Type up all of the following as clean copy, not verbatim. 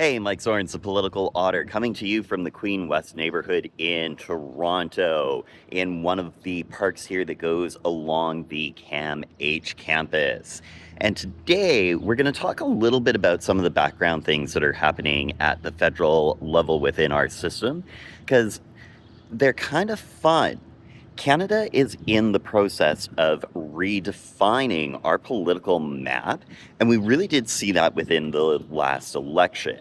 Hey, Mike Zorns, the Political Otter, coming to you from the Queen West neighborhood in Toronto, in one of the parks here that goes along the CAMH campus. And today, we're going to talk a little bit about some of the background things that are happening at the federal level within our system, because they're kind of fun. Canada is in the process of redefining our political map, and we really did see that within the last election.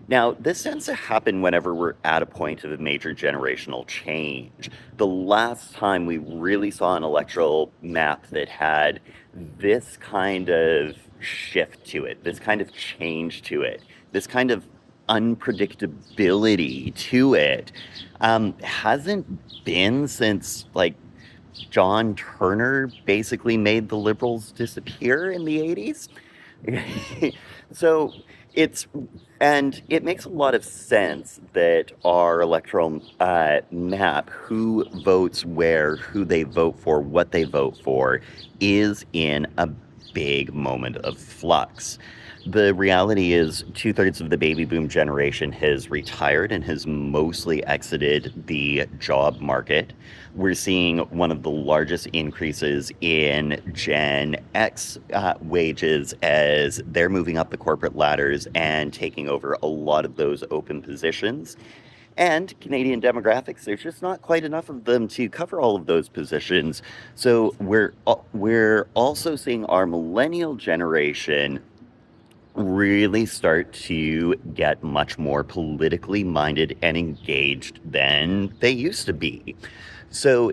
Now, this tends to happen whenever we're at a point of a major generational change. The last time we really saw an electoral map that had this kind of shift to it, this kind of change to it, this kind of unpredictability to it, hasn't been since like John Turner basically made the Liberals disappear in the 80s. So it's and it makes a lot of sense that our electoral map, who votes where, who they vote for, what they vote for, is in a big moment of flux. The reality is, two-thirds of the baby boom generation has retired and has mostly exited the job market. We're seeing one of the largest increases in Gen X wages as they're moving up the corporate ladders and taking over a lot of those open positions. And Canadian demographics, there's just not quite enough of them to cover all of those positions. So we're also seeing our millennial generation really start to get much more politically minded and engaged than they used to be. So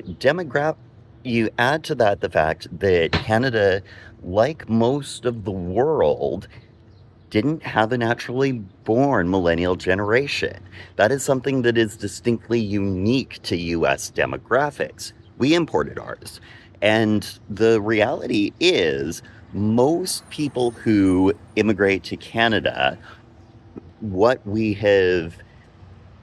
you add to that the fact that Canada, like most of the world, didn't have a naturally born millennial generation. That is something that is distinctly unique to US demographics. We imported ours. And the reality is, most people who immigrate to Canada, what we have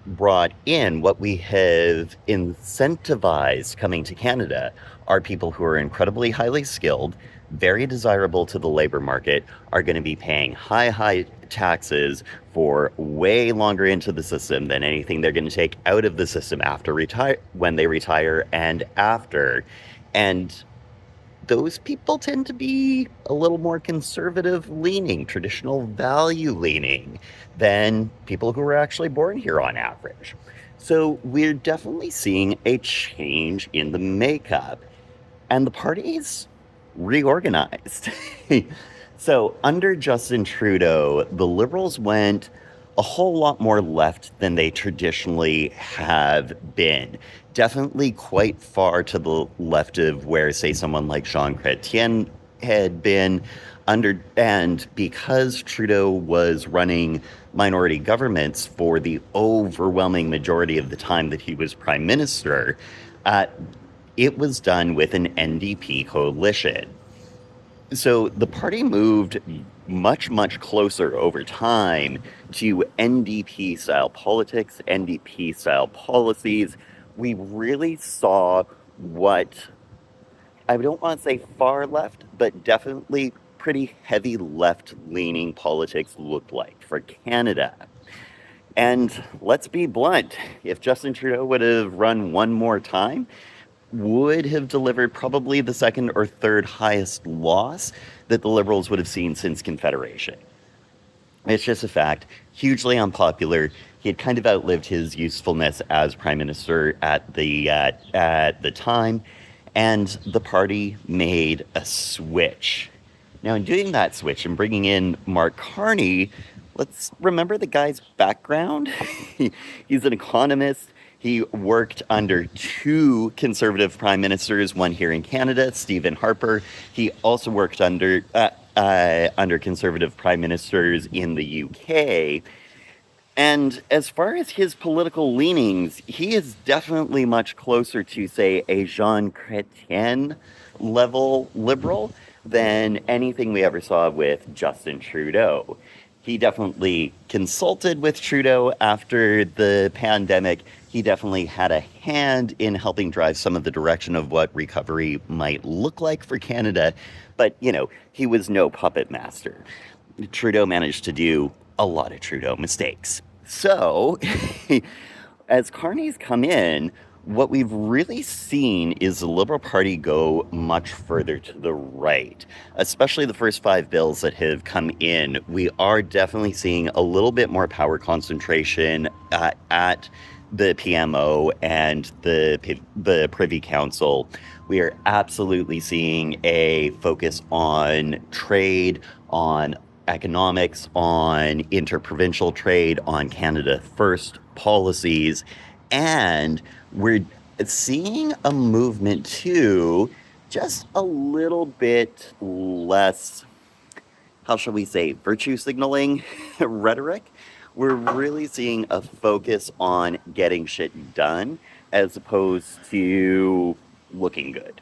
brought in, what we have incentivized coming to Canada, are people who are incredibly highly skilled, very desirable to the labor market, are going to be paying high taxes for way longer into the system than anything they're going to take out of the system when they retire and after. And those people tend to be a little more conservative leaning, traditional value leaning than people who were actually born here on average. So we're definitely seeing a change in the makeup, and the party's reorganized. So under Justin Trudeau, the Liberals went a whole lot more left than they traditionally have been. Definitely quite far to the left of where, say, someone like Jean Chrétien had been and because Trudeau was running minority governments for the overwhelming majority of the time that he was prime minister, it was done with an NDP coalition. So the party moved much closer over time to NDP style politics, NDP style policies. We really saw what I don't want to say far left, but definitely pretty heavy left leaning politics looked like for Canada. And let's be blunt, if Justin Trudeau would have run one more time, would have delivered probably the second or third highest loss that the Liberals would have seen since Confederation. It's just a fact. Hugely unpopular. He had kind of outlived his usefulness as prime minister at the time, and the party made a switch. Now, in doing that switch and bringing in Mark Carney, let's remember the guy's background. He's an economist. He worked under two conservative prime ministers, one here in Canada, Stephen Harper. He also worked under conservative prime ministers in the UK. And as far as his political leanings, he is definitely much closer to, say, a Jean Chrétien level liberal than anything we ever saw with Justin Trudeau. He definitely consulted with Trudeau after the pandemic. He definitely had a hand in helping drive some of the direction of what recovery might look like for Canada. But, he was no puppet master. Trudeau managed to do a lot of Trudeau mistakes. So, as Carney's come in, what we've really seen is the Liberal Party go much further to the right, especially the first 5 bills that have come in. We are definitely seeing a little bit more power concentration at the PMO and the Privy Council. We are absolutely seeing a focus on trade, on economics, on interprovincial trade, on Canada First policies, and we're seeing a movement to just a little bit less, how shall we say, virtue signaling rhetoric. We're really seeing a focus on getting shit done as opposed to looking good.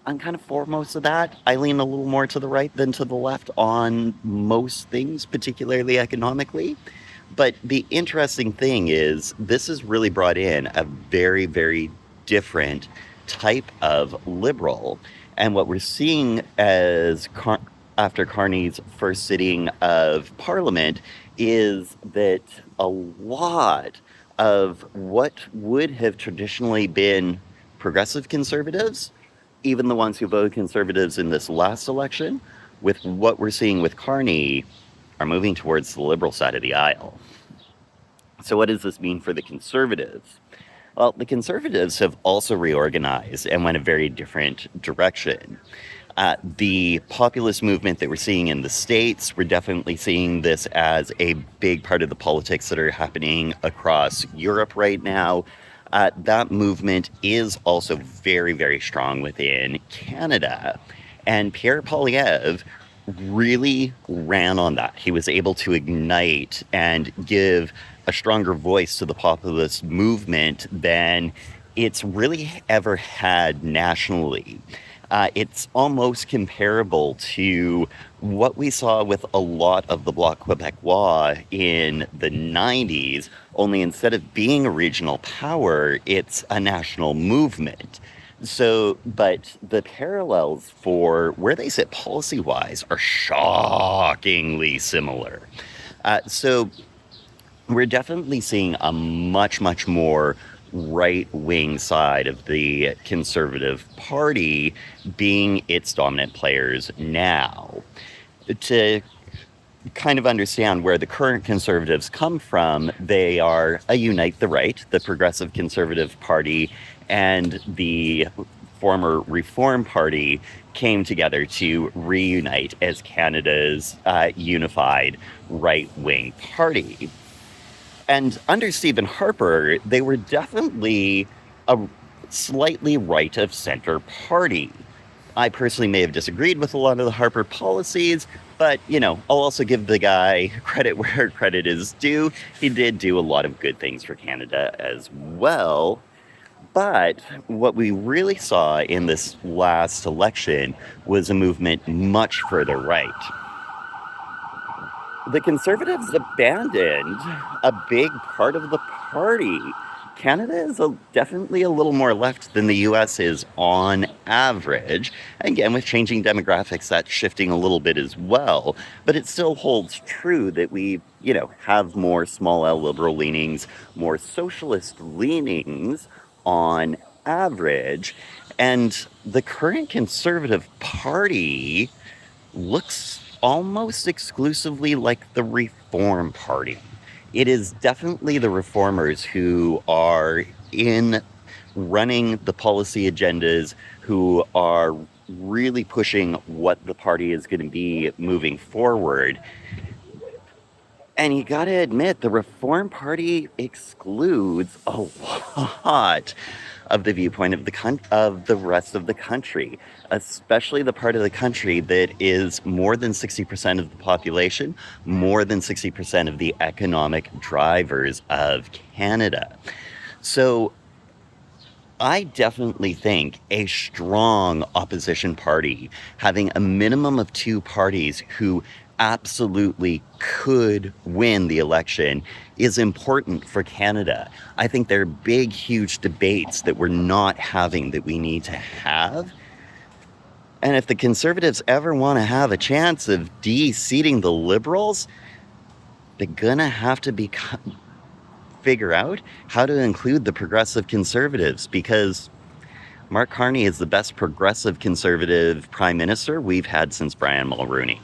I'm kind of for most of that. I lean a little more to the right than to the left on most things, particularly economically. But the interesting thing is, this has really brought in a very, very different type of liberal. And what we're seeing after Carney's first sitting of Parliament is that a lot of what would have traditionally been progressive conservatives, even the ones who voted conservatives in this last election, with what we're seeing with Carney, are moving towards the liberal side of the aisle. So what does this mean for the conservatives? Well, the conservatives have also reorganized and went a very different direction. The populist movement that we're seeing in the States, we're definitely seeing this as a big part of the politics that are happening across Europe right now. That movement is also very, very strong within Canada. And Pierre Poilievre really ran on that. He was able to ignite and give a stronger voice to the populist movement than it's really ever had nationally. It's almost comparable to what we saw with a lot of the Bloc Québécois in the 90s, only instead of being a regional power, it's a national movement. So, but the parallels for where they sit policy-wise are shockingly similar. So we're definitely seeing a much, much more right-wing side of the Conservative Party being its dominant players now. To kind of understand where the current Conservatives come from, they are a Unite the Right, the Progressive Conservative Party, and the former Reform Party came together to reunite as Canada's unified right-wing party. And under Stephen Harper, they were definitely a slightly right of center party. I personally may have disagreed with a lot of the Harper policies, but, I'll also give the guy credit where credit is due. He did do a lot of good things for Canada as well. But what we really saw in this last election was a movement much further right. The Conservatives abandoned a big part of the party. Canada is definitely a little more left than the US is on average. Again, with changing demographics, that's shifting a little bit as well. But it still holds true that we, have more small L liberal leanings, more socialist leanings on average. And the current Conservative Party looks almost exclusively like the Reform Party. It is definitely the reformers who are in running the policy agendas, who are really pushing what the party is going to be moving forward. And you got to admit, the Reform Party excludes a lot of the viewpoint of the rest of the country, especially the part of the country that is more than 60% of the population, more than 60% of the economic drivers of Canada. So I definitely think a strong opposition party, having a minimum of 2 parties who absolutely could win the election, is important for Canada. I think there are big, huge debates that we're not having that we need to have. And if the Conservatives ever want to have a chance of de-seating the Liberals, they're gonna have to figure out how to include the progressive Conservatives, because Mark Carney is the best progressive Conservative prime minister we've had since Brian Mulroney.